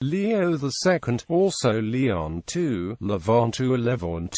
Leo II, also Lewon II, Levon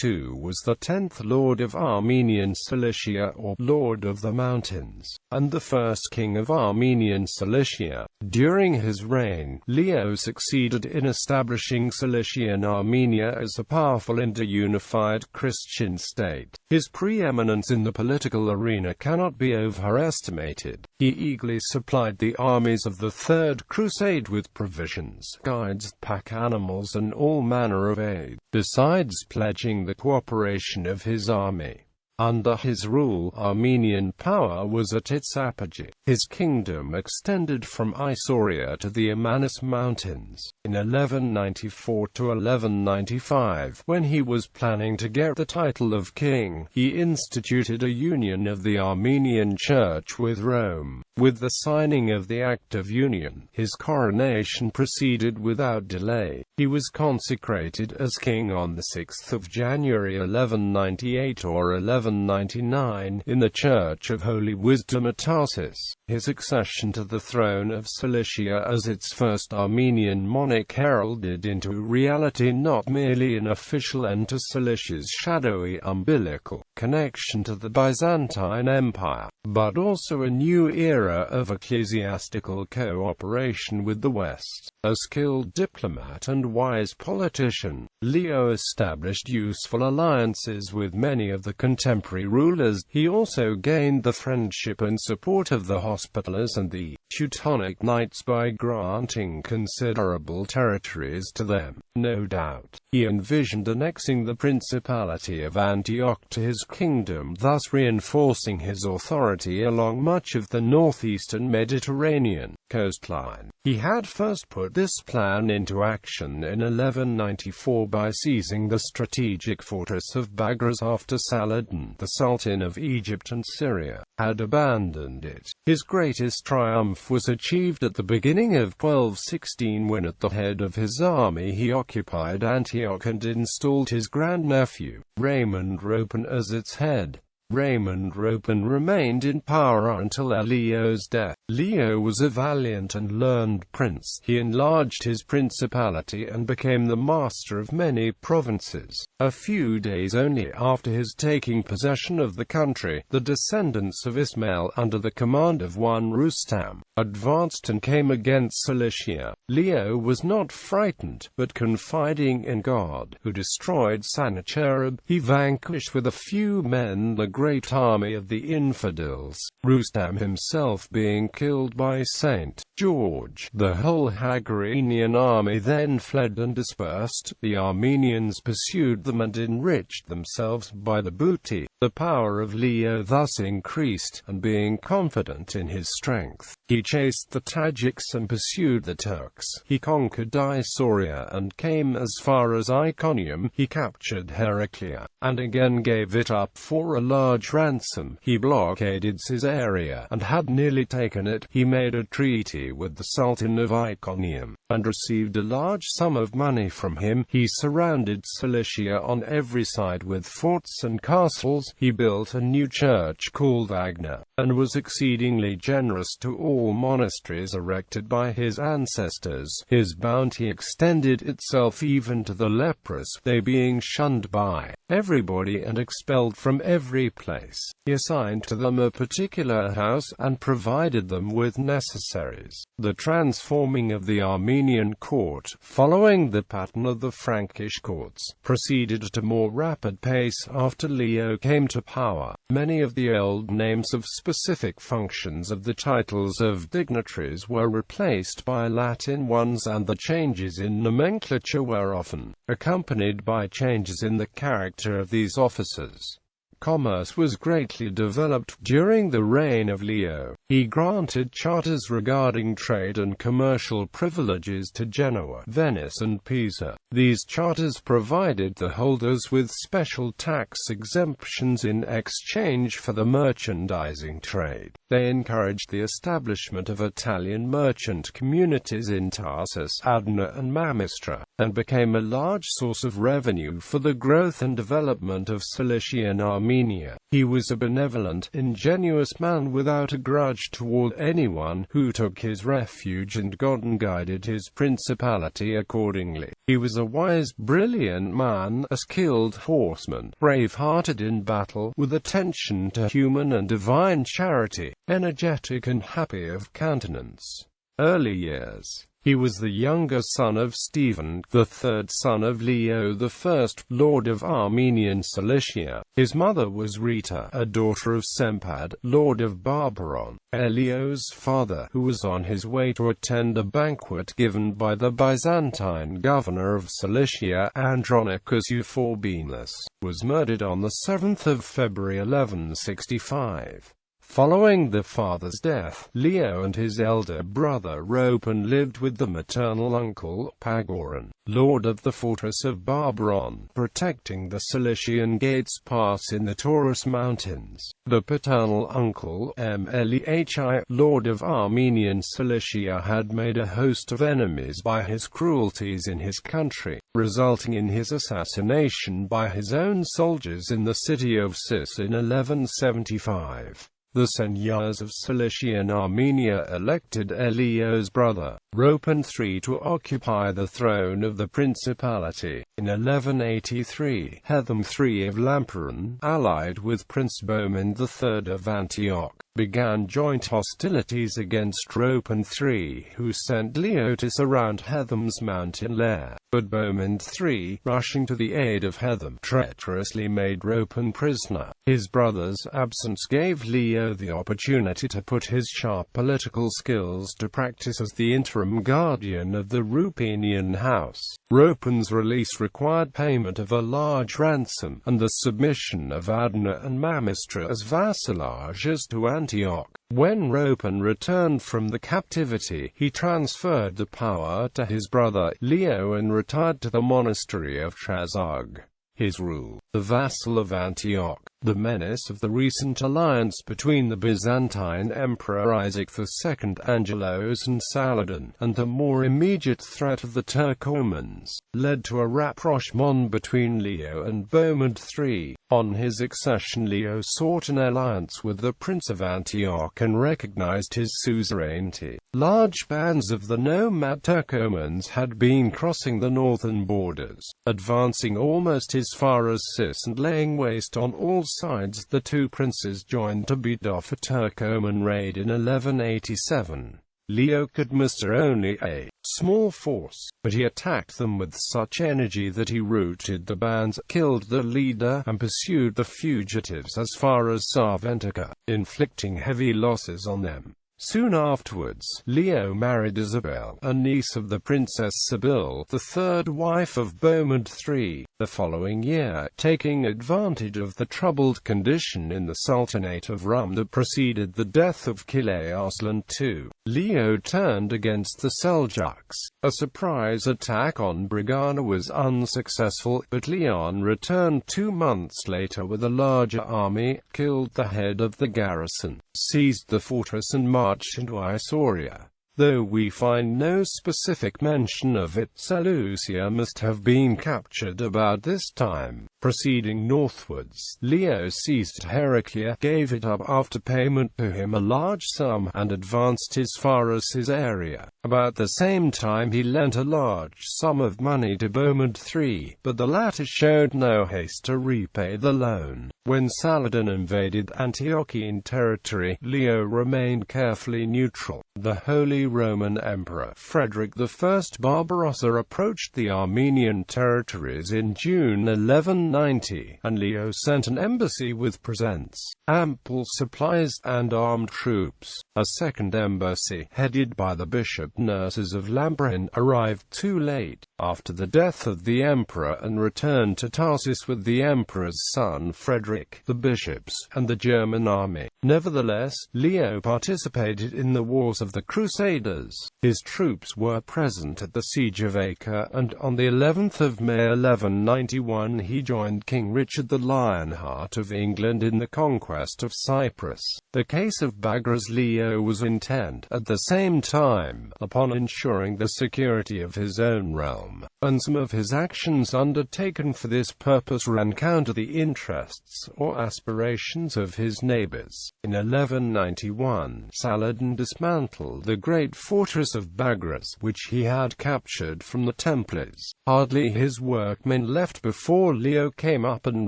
II was the 10th Lord of Armenian Cilicia, or Lord of the Mountains, and the first king of Armenian Cilicia. During his reign, Leo succeeded in establishing Cilician Armenia as a powerful and unified Christian state. His preeminence in the political arena cannot be overestimated. He eagerly supplied the armies of the Third Crusade with provisions, guides, pack animals and all manner of aid, besides pledging the cooperation of his army. Under his rule, Armenian power was at its apogee. His kingdom extended from Isauria to the Amanus Mountains. In 1194 to 1195, when he was planning to get the title of king, he instituted a union of the Armenian Church with Rome. With the signing of the Act of Union, his coronation proceeded without delay. He was consecrated as king on the 6th of January 1198 or 1199 in the Church of Holy Wisdom at Tarsus. His accession to the throne of Cilicia as its first Armenian monarch heralded into reality not merely an official end to Cilicia's shadowy umbilical connection to the Byzantine Empire, but also a new era of ecclesiastical cooperation with the West. A skilled diplomat and wise politician, Leo established useful alliances with many of the contemporary rulers. He also gained the friendship and support of the Hospitallers and the Teutonic Knights by granting considerable territories to them. No doubt, he envisioned annexing the Principality of Antioch to his kingdom, thus reinforcing his authority along much of the northeastern Mediterranean coastline. He had first put this plan into action in 1194 by seizing the strategic fortress of Bagras after Saladin, the Sultan of Egypt and Syria, had abandoned it. His greatest triumph was achieved at the beginning of 1216 when at the head of his army he occupied Antioch and installed his grandnephew, Raymond Ropin, as its head. Raymond Ropin remained in power until Leo's death. Leo was a valiant and learned prince. He enlarged his principality and became the master of many provinces. A few days only after his taking possession of the country, the descendants of Ismail, under the command of one Rustam, advanced and came against Cilicia. Leo was not frightened, but confiding in God, who destroyed Sennacherib, he vanquished with a few men the great army of the infidels, Rustam himself being killed by St. George. The whole Hagarian army then fled and dispersed. The Armenians pursued them and enriched themselves by the booty. The power of Leo thus increased, and being confident in his strength, he chased the Tajiks and pursued the Turks. He conquered Isauria and came as far as Iconium. He captured Heraclea, and again gave it up for a large ransom. He blockaded Caesarea, and had nearly taken it. He made a treaty with the Sultan of Iconium, and received a large sum of money from him. He surrounded Cilicia on every side with forts and castles. He built a new church called Agna, and was exceedingly generous to all monasteries erected by his ancestors. His bounty extended itself even to the leprous, they being shunned by everybody and expelled from every place. He assigned to them a particular house, and provided them with necessaries. The transforming of the Armenian court, following the pattern of the Frankish courts, proceeded at a more rapid pace after Leo came to power. Many of the old names of specific functions of the titles of dignitaries were replaced by Latin ones, and the changes in nomenclature were often accompanied by changes in the character of these officers. Commerce was greatly developed during the reign of Leo. He granted charters regarding trade and commercial privileges to Genoa, Venice and Pisa. These charters provided the holders with special tax exemptions in exchange for the merchandising trade. They encouraged the establishment of Italian merchant communities in Tarsus, Adana and Mamistra, and became a large source of revenue for the growth and development of Cilician Armenia. Armenia. He was a benevolent, ingenuous man without a grudge toward anyone who took his refuge in God, and guided his principality accordingly. He was a wise, brilliant man, a skilled horseman, brave-hearted in battle, with attention to human and divine charity, energetic and happy of countenance. Early years. He was the younger son of Stephen, the third son of Leo I, Lord of Armenian Cilicia. His mother was Rita, a daughter of Sempad, Lord of Barbaron, Leo's father, who was on his way to attend a banquet given by the Byzantine governor of Cilicia, Andronicus Euphorbinus, was murdered on the 7th of February 1165. Following the father's death, Leo and his elder brother Ropan lived with the maternal uncle, Pagoran, lord of the fortress of Barbaron, protecting the Cilician Gates Pass in the Taurus Mountains. The paternal uncle, Mlehi, lord of Armenian Cilicia, had made a host of enemies by his cruelties in his country, resulting in his assassination by his own soldiers in the city of Cis in 1175. The seigneurs of Cilician Armenia elected Leo's brother, Ropan III, to occupy the throne of the principality. In 1183, Hethum III of Lamperon, allied with Prince Bohemond III of Antioch, began joint hostilities against Ropan III, who sent Leo to surround Hethum's mountain lair. But Bohemond III, rushing to the aid of Hethum, treacherously made Ropan prisoner. His brother's absence gave Leo the opportunity to put his sharp political skills to practice as the interim guardian of the Rupenian house. Ropan's release required payment of a large ransom, and the submission of Adana and Mamistra as vassalages to Antioch. When Ropan returned from the captivity, he transferred the power to his brother, Leo, and retired to the monastery of Trasog. His rule, the vassal of Antioch, the menace of the recent alliance between the Byzantine Emperor Isaac II Angelos and Saladin, and the more immediate threat of the Turkomans, led to a rapprochement between Leo and Bohemond III. On his accession, Leo sought an alliance with the Prince of Antioch and recognized his suzerainty. Large bands of the nomad Turkomans had been crossing the northern borders, advancing almost as far as Cis and laying waste on all sides. The two princes joined to beat off a Turkoman raid in 1187. Leo could muster only a small force, but he attacked them with such energy that he routed the bands, killed the leader, and pursued the fugitives as far as Saventica, inflicting heavy losses on them. Soon afterwards, Leo married Isabel, a niece of the Princess Sibylle, the third wife of Bohemond III. The following year, taking advantage of the troubled condition in the Sultanate of Rum that preceded the death of Cilician II, Leo turned against the Seljuks. A surprise attack on Brigana was unsuccessful, but Leon returned 2 months later with a larger army, killed the head of the garrison, seized the fortress and marched into Isauria. Though we find no specific mention of it, Seleucia must have been captured about this time. Proceeding northwards, Leo seized Heraclea, gave it up after payment to him a large sum, and advanced as far as his area. About the same time he lent a large sum of money to Bohemond III, but the latter showed no haste to repay the loan. When Saladin invaded Antiochian territory, Leo remained carefully neutral. The Holy Roman Emperor Frederick I Barbarossa approached the Armenian territories in June 1190, and Leo sent an embassy with presents, ample supplies, and armed troops. A second embassy, headed by the bishop nurses of Lamperon, arrived too late, after the death of the emperor, and returned to Tarsus with the emperor's son Frederick, the bishops, and the German army. Nevertheless, Leo participated in the wars of the Crusaders. His troops were present at the siege of Acre, and on the 11th of May 1191 he joined King Richard the Lionheart of England in the conquest of Cyprus. The case of Bagras. Leo was intent, at the same time, upon ensuring the security of his own realm. and some of his actions undertaken for this purpose ran counter the interests or aspirations of his neighbors. In 1191, Saladin dismantled the great fortress of Bagras, which he had captured from the Templars. Hardly his workmen left before Leo came up and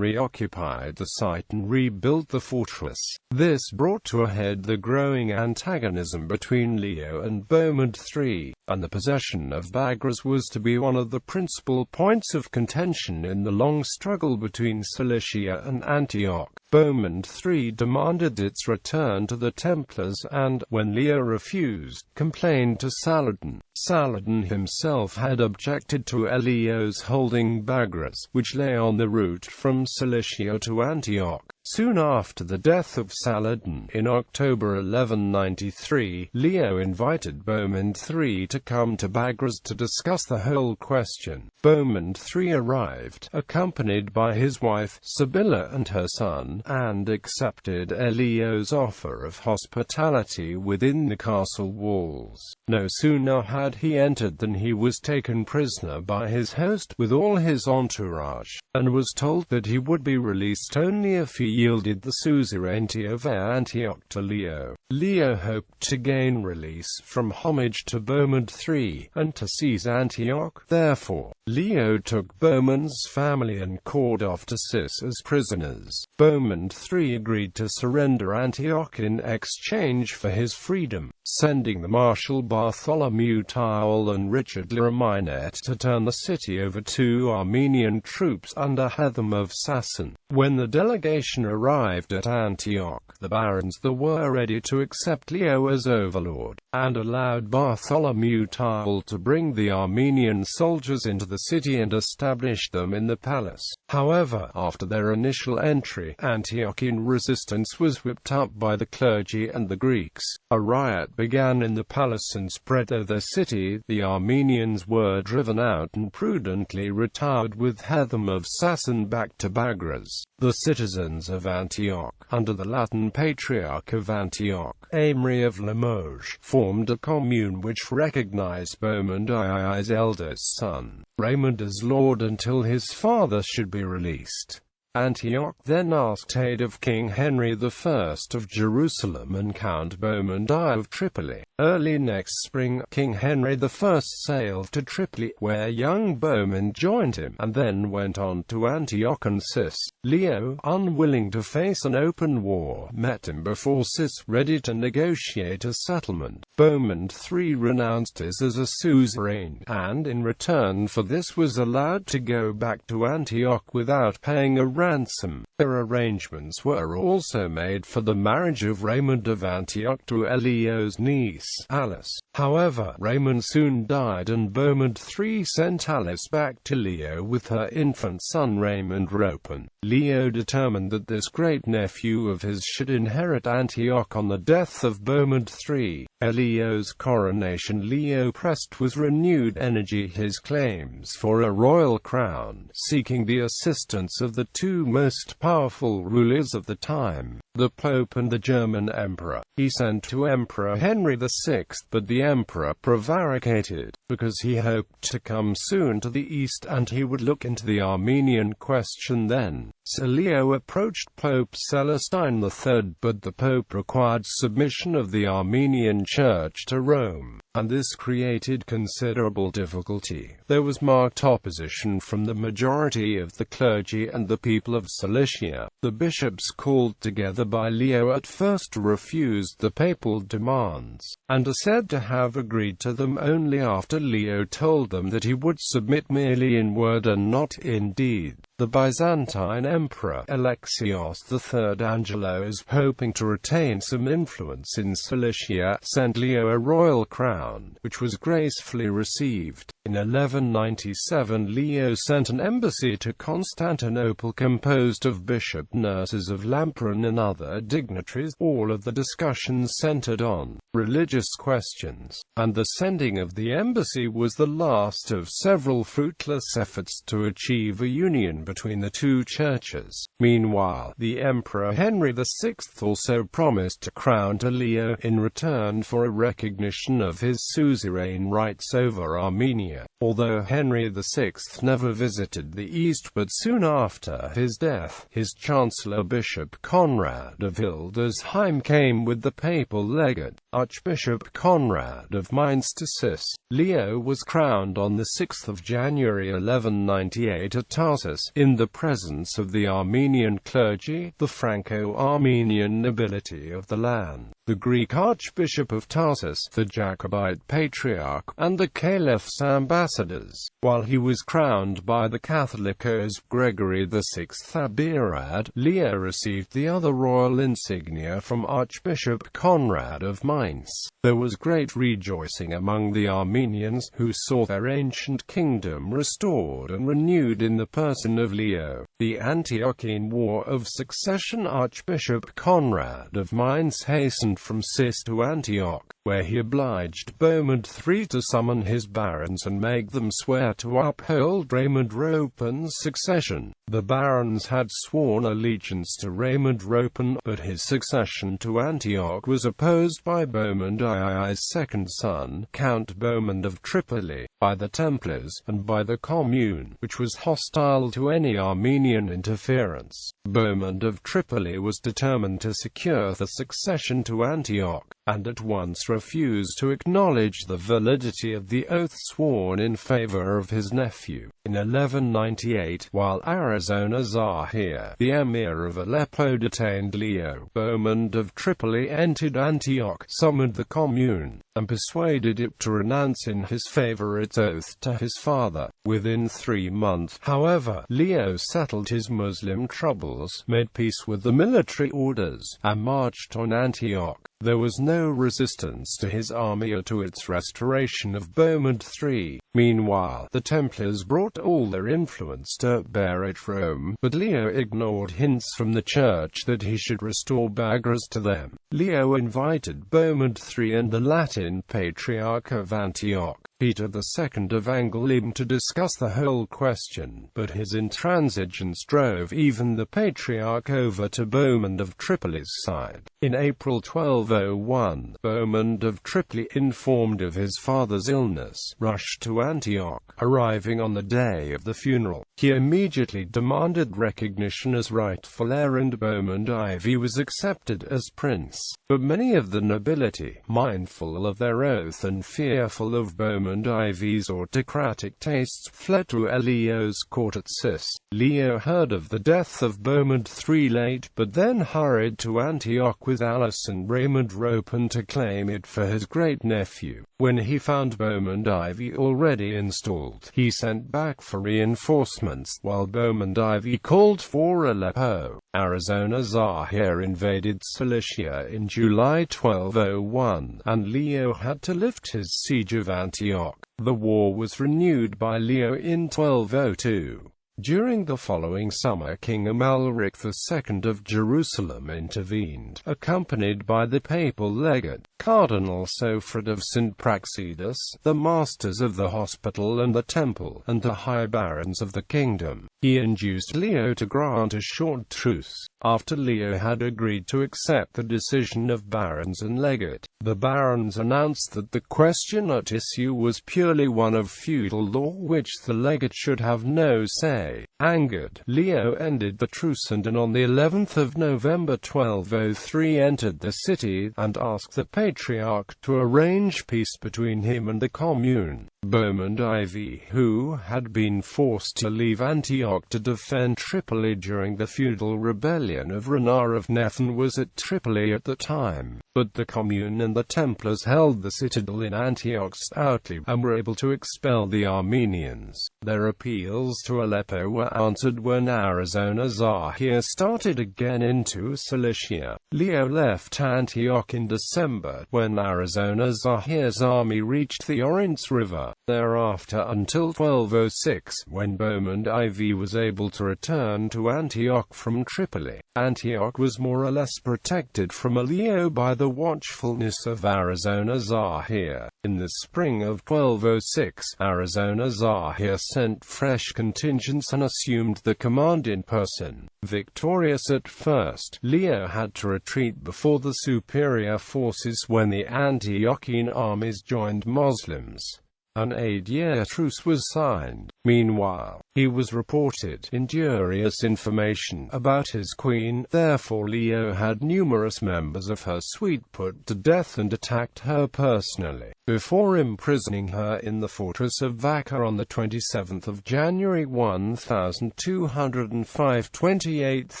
reoccupied the site and rebuilt the fortress. This brought to a head the growing antagonism between Leo and Bohemond III, and the possession of Bagras was to be one of the principal points of contention in the long struggle between Cilicia and Antioch. Bohemond III demanded its return to the Templars and, when Leo refused, complained to Saladin. Saladin himself had objected to Leo's holding Bagras, which lay on the route from Cilicia to Antioch. Soon after the death of Saladin, in October 1193, Leo invited Bohemond III to come to Bagras to discuss the whole question. Bohemond III arrived, accompanied by his wife, Sibylla, and her son, and accepted Leo's offer of hospitality within the castle walls. No sooner had he entered than he was taken prisoner by his host with all his entourage, and was told that he would be released only if he yielded the suzerainty of Antioch to Leo. Leo hoped to gain release from homage to Bohemond III, and to seize Antioch. Therefore, Leo took Bohemond's family and Cordovtus as prisoners. Bohemond III agreed to surrender Antioch in exchange for his freedom, sending the Marshal Bartholomew Tile and Richard Laminet to turn the city over to Armenian troops under Hatham of Sassan. When the delegation arrived at Antioch, the barons there were ready to accept Leo as overlord, and allowed Bartholomew Tile to bring the Armenian soldiers into the city and establish them in the palace. However, after their initial entry, Antiochian resistance was whipped up by the clergy and the Greeks. A riot began in the palace and spread over the city. The Armenians were driven out and prudently retired with Hatham of Sassan back to Bagras. The citizens of Antioch, under the Latin Patriarch of Antioch, Amory of Limoges, formed a commune which recognized Bohemond II's eldest son, Raymond, as lord until his father should be released. Antioch then asked aid of King Henry I of Jerusalem and Count Bohemond I of Tripoli. Early next spring, King Henry I sailed to Tripoli, where young Bohemond joined him, and then went on to Antioch and Cis. Leo, unwilling to face an open war, met him before Cis, ready to negotiate a settlement. Bohemond III renounced his as a suzerain, and in return for this was allowed to go back to Antioch without paying a ransom. Arrangements were also made for the marriage of Raymond of Antioch to Leo's niece, Alice. However, Raymond soon died and Bohemond III sent Alice back to Leo with her infant son Raymond Ropin. Leo determined that this great-nephew of his should inherit Antioch on the death of Bohemond III. At Leo's coronation, Leo pressed with renewed energy his claims for a royal crown, seeking the assistance of the two most powerful rulers of the time, the Pope and the German Emperor. He sent to Emperor Henry VI, but the Emperor prevaricated, because he hoped to come soon to the east and he would look into the Armenian question then. So Leo approached Pope Celestine III, but the Pope required submission of the Armenian Church to Rome, and this created considerable difficulty. There was marked opposition from the majority of the clergy and the people of Cilicia. The bishops called together by Leo at first refused the papal demands, and are said to have agreed to them only after Leo told them that he would submit merely in word and not in deed. The Byzantine Emperor Alexios III Angelos, hoping to retain some influence in Cilicia, sent Leo a royal crown, which was gracefully received. In 1197 Leo sent an embassy to Constantinople composed of bishop nurses of Lamperon and other dignitaries. All of the discussions centered on religious questions, and the sending of the embassy was the last of several fruitless efforts to achieve a union between the two churches. marches. Meanwhile, the Emperor Henry VI also promised to crown to Leo in return for a recognition of his suzerain rights over Armenia. Although Henry VI never visited the East, but soon after his death, his chancellor Bishop Conrad of Hildesheim came with the papal legate, Archbishop Conrad of Mainz to Cis. Leo was crowned on 6 January 1198 at Tarsus, in the presence of the Armenian clergy, the Franco-Armenian nobility of the land, the Greek Archbishop of Tarsus, the Jacobite Patriarch, and the Caliph's ambassadors. While he was crowned by the Catholicos Gregory VI Abirad, Leo received the other royal insignia from Archbishop Conrad of Mainz. There was great rejoicing among the Armenians, who saw their ancient kingdom restored and renewed in the person of Leo. The Antiochene War of Succession. Archbishop Conrad of Mainz hastened from Cis to Antioch, where he obliged Bohemond III to summon his barons and make them swear to uphold Raymond Roppon's succession. The barons had sworn allegiance to Raymond Ropponn, but his succession to Antioch was opposed by Bohemond II's second son, Count Bohemond of Tripoli, by the Templars, and by the Commune, which was hostile to any Armenian interference. Bohemond of Tripoli was determined to secure the succession to Antioch, and at once refused to acknowledge the validity of the oath sworn in favor of his nephew. In 1198, while Arizona Zahir, the emir of Aleppo, detained Leo, Bohemond of Tripoli entered Antioch, summoned the Commune, and persuaded it to renounce in his favor its oath to his father. Within 3 months, however, Leo settled his Muslim troubles, made peace with the military orders, and marched on Antioch. There was no resistance to his army or to its restoration of Bohemond III. Meanwhile, the Templars brought all their influence to bear at Rome, but Leo ignored hints from the Church that he should restore Bagras to them. Leo invited Bohemond III and the Latin Patriarch of Antioch, Peter II of Angoulême, to discuss the whole question, but his intransigence drove even the Patriarch over to Bohemond of Tripoli's side. In April 1201, Bohemond of Tripoli, informed of his father's illness, rushed to Antioch. Arriving on the day of the funeral, he immediately demanded recognition as rightful heir, and Bohemond IV was accepted as prince. But many of the nobility, mindful of their oath and fearful of Bohemond IV's autocratic tastes, fled to Leo's court at Cis. Leo heard of the death of Bohemond III late, but then hurried to Antioch with Alice and Raymond Ropponn to claim it for his great-nephew. When he found Bohemond IV already installed, he sent back for reinforcements, while Bohemond IV called for Aleppo. Arizona Zahir invaded Cilicia in July 1201, and Leo had to lift his siege of Antioch. The war was renewed by Leo in 1202. During the following summer, King Amalric II of Jerusalem intervened, accompanied by the papal legate, Cardinal Sofrid of St. Praxedis, the masters of the hospital and the temple, and the high barons of the kingdom. He induced Leo to grant a short truce. After Leo had agreed to accept the decision of barons and legate, the barons announced that the question at issue was purely one of feudal law, which the legate should have no say. Angered, Leo ended the truce and on the 11th of November 1203 entered the city, and asked the Patriarch to arrange peace between him and the Commune. Bohemond IV, who had been forced to leave Antioch to defend Tripoli during the feudal rebellion of Renar of Nethan, was at Tripoli at the time, but the Commune and the Templars held the citadel in Antioch stoutly, and were able to expel the Armenians. Their appeals to Aleppo were answered when Arizona Zahir started again into Cilicia. Leo left Antioch in December, when Arizona Zahir's army reached the Orontes River. thereafter until 1206, when Bohemond IV was able to return to Antioch from Tripoli. Antioch was more or less protected from Leo by the watchfulness of Arizona Zahir. In the spring of 1206, Arizona Zahir sent fresh contingents and assumed the command in person. Victorious at first, Leo had to retreat before the superior forces when the Antiochian armies joined Muslims. An 8-year truce was signed. Meanwhile, he was reported injurious information about his queen, therefore Leo had numerous members of her suite put to death and attacked her personally, before imprisoning her in the fortress of Vaca on the 27th of January 1205, 28th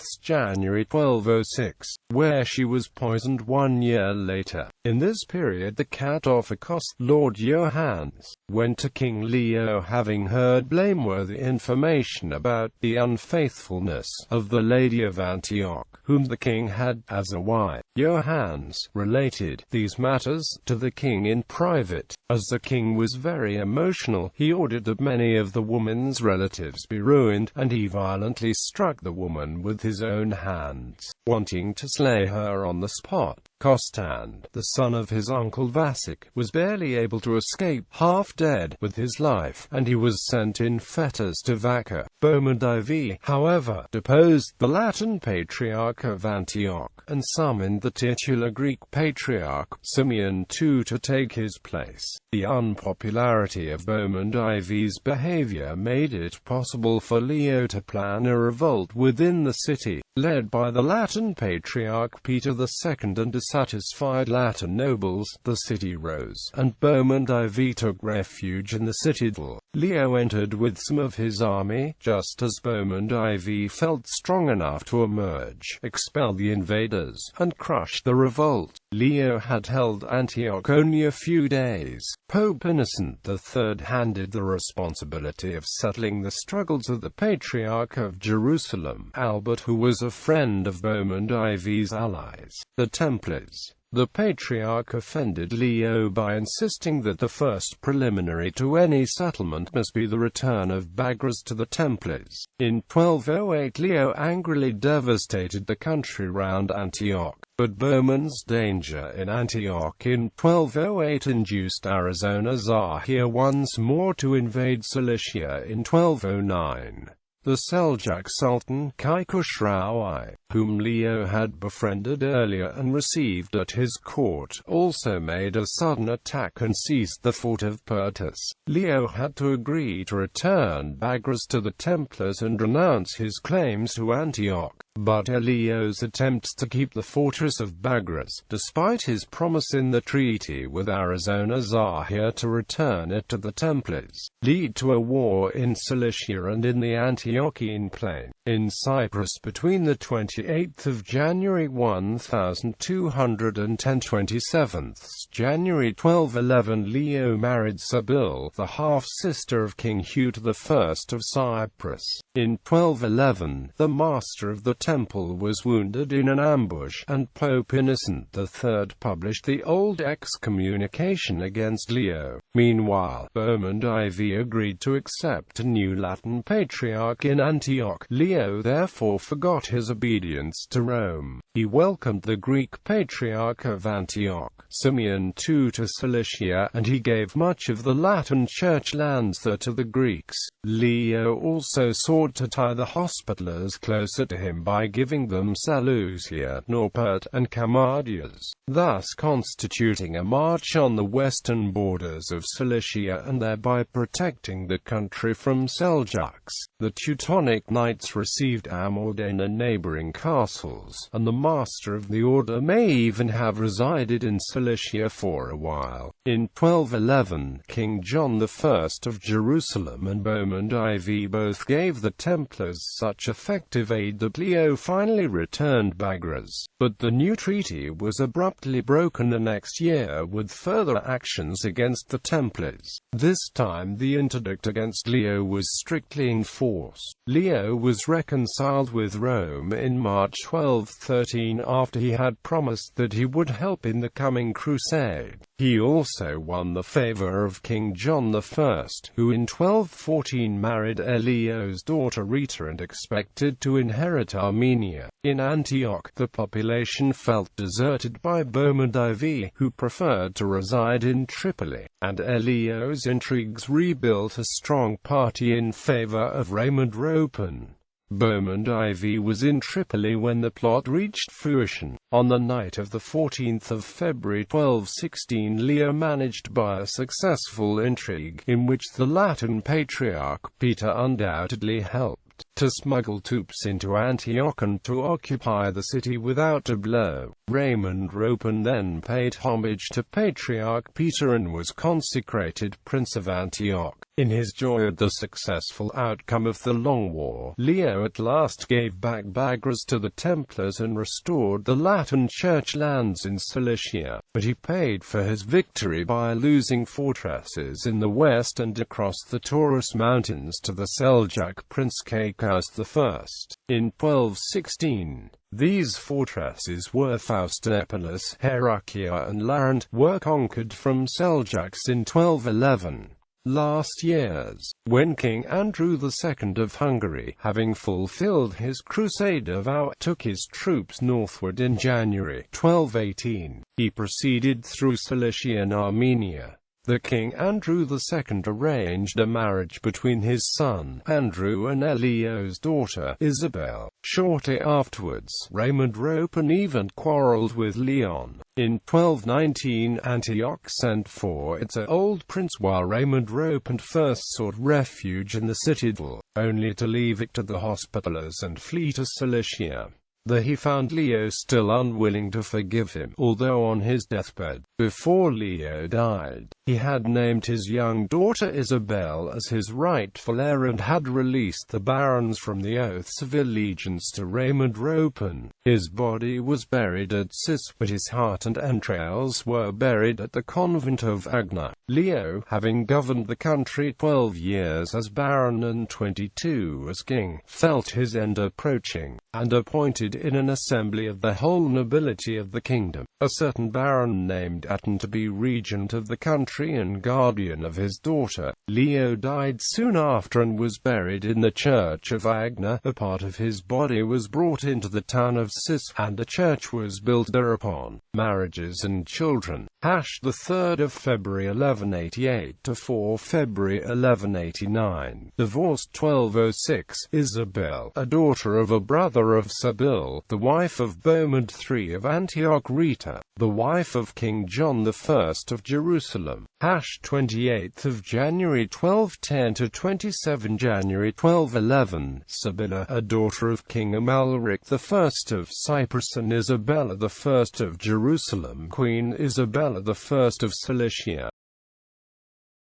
January 1206, where she was poisoned 1 year later. In this period the Catophicos, Lord Johannes, went to King Leo having heard blameworthy information about the unfaithfulness of the Lady of Antioch, whom the king had as a wife. Johannes related these matters to the king in private. As the king was very emotional, he ordered that many of the woman's relatives be ruined, and he violently struck the woman with his own hands, wanting to slay her on the spot. Costan, the son of his uncle Vassic, was barely able to escape, half dead, with his life, and he was sent in fetters to Vaca. Bohemond IV, however, deposed the Latin Patriarch of Antioch, and summoned the titular Greek Patriarch, Simeon II, to take his place. The unpopularity of Bohemond IV's behavior made it possible for Leo to plan a revolt within the city, led by the Latin Patriarch Peter II and dissatisfied Latin nobles. The city rose, and Bohemond IV took refuge in the citadel. Leo entered with some of his army, just as Bohemond IV felt strong enough to emerge, expel the invaders, and crush the revolt. Leo had held Antioch only a few days. Pope Innocent III handed the responsibility of settling the struggles of the Patriarch of Jerusalem, Albert, who was a friend of Bohemond IV's allies, the Templars. The Patriarch offended Leo by insisting that the first preliminary to any settlement must be the return of Bagras to the Templars. In 1208 Leo angrily devastated the country round Antioch, but Bohemond's danger in Antioch in 1208 induced Arizona Zahir once more to invade Cilicia in 1209. The Seljuk Sultan Kaikhosrau I, whom Leo had befriended earlier and received at his court, also made a sudden attack and seized the fort of Pertus. Leo had to agree to return Bagras to the Templars and renounce his claims to Antioch. But Leo's attempts to keep the fortress of Bagras, despite his promise in the treaty with Arizona Zahir to return it to the Templars, lead to a war in Cilicia and in the Antiochian plain. In Cyprus between the 28th of January 1210 and 27th January 1211 Leo married Sibyl, the half-sister of King Hugh I of Cyprus. In 1211, the master of the temple was wounded in an ambush, and Pope Innocent III published the old excommunication against Leo. Meanwhile, Bohemond IV agreed to accept a new Latin Patriarch in Antioch. Leo therefore forgot his obedience to Rome. He welcomed the Greek Patriarch of Antioch, Simeon II, to Cilicia, and he gave much of the Latin Church lands there to the Greeks. Leo also sought to tie the Hospitallers closer to him by giving them Seleucia, Norpert, and Camadias, thus constituting a march on the western borders of Cilicia and thereby protecting the country from Seljuks. The Teutonic Knights received Amordain and neighboring castles, and the master of the order may even have resided in Cilicia for a while. In 1211, King John I of Jerusalem and Bohemond IV both gave the Templars such effective aid that Leo Leo finally returned Bagras, but the new treaty was abruptly broken the next year with further actions against the Templars. This time the interdict against Leo was strictly enforced. Leo was reconciled with Rome in March 1213 after he had promised that he would help in the coming crusade. He also won the favor of King John I, who in 1214 married Leo's daughter Rita and expected to inherit Armenia. In Antioch, the population felt deserted by Bohemond IV, who preferred to reside in Tripoli, and Leo's intrigues rebuilt a strong party in favor of Raymond Ropin. Bohemond IV was in Tripoli when the plot reached fruition. On the night of the 14th of February 1216, Leo managed by a successful intrigue, in which the Latin Patriarch Peter undoubtedly helped, to smuggle troops into Antioch and to occupy the city without a blow. Raymond Ropin then paid homage to Patriarch Peter and was consecrated Prince of Antioch. In his joy at the successful outcome of the long war, Leo at last gave back Bagras to the Templars and restored the Latin Church lands in Cilicia, but he paid for his victory by losing fortresses in the west and across the Taurus Mountains to the Seljuk Prince Kakos I. In 1216, these fortresses were Faustopolis, Heraclea and Larant, were conquered from Seljuks in 1211. Last years, when King Andrew II of Hungary, having fulfilled his Crusader vow, took his troops northward in January 1218, he proceeded through Cilician Armenia. The King Andrew II arranged a marriage between his son, Andrew, and Leo's daughter, Isabel. Shortly afterwards, Raymond Ropin even quarreled with Leon. In 1219, Antioch sent for its old prince while Raymond Ropin first sought refuge in the citadel, only to leave it to the Hospitallers and flee to Cilicia. There he found Leo still unwilling to forgive him, although on his deathbed, before Leo died, he had named his young daughter Isabel as his rightful heir and had released the barons from the oaths of allegiance to Raymond Ropin. His body was buried at Cis, but his heart and entrails were buried at the convent of Agna. Leo, having governed the country 12 years as baron and 22 as king, felt his end approaching, and appointed in an assembly of the whole nobility of the kingdom a certain baron named Aton to be regent of the country and guardian of his daughter. Leo died soon after and was buried in the church of Agna. A part of his body was brought into the town of Cis, and a church was built thereupon. Marriages and children. The 3rd of February 1188 to 4 February 1189. Divorced 1206. Isabel, a daughter of a brother of Sabil, the wife of Bohemond III of Antioch. Rita, the wife of King John I of Jerusalem. 28th of January 1210 to 27 January 1211. Sibylla, a daughter of King Amalric I of Cyprus and Isabella I of Jerusalem. Queen Isabella I of Cilicia.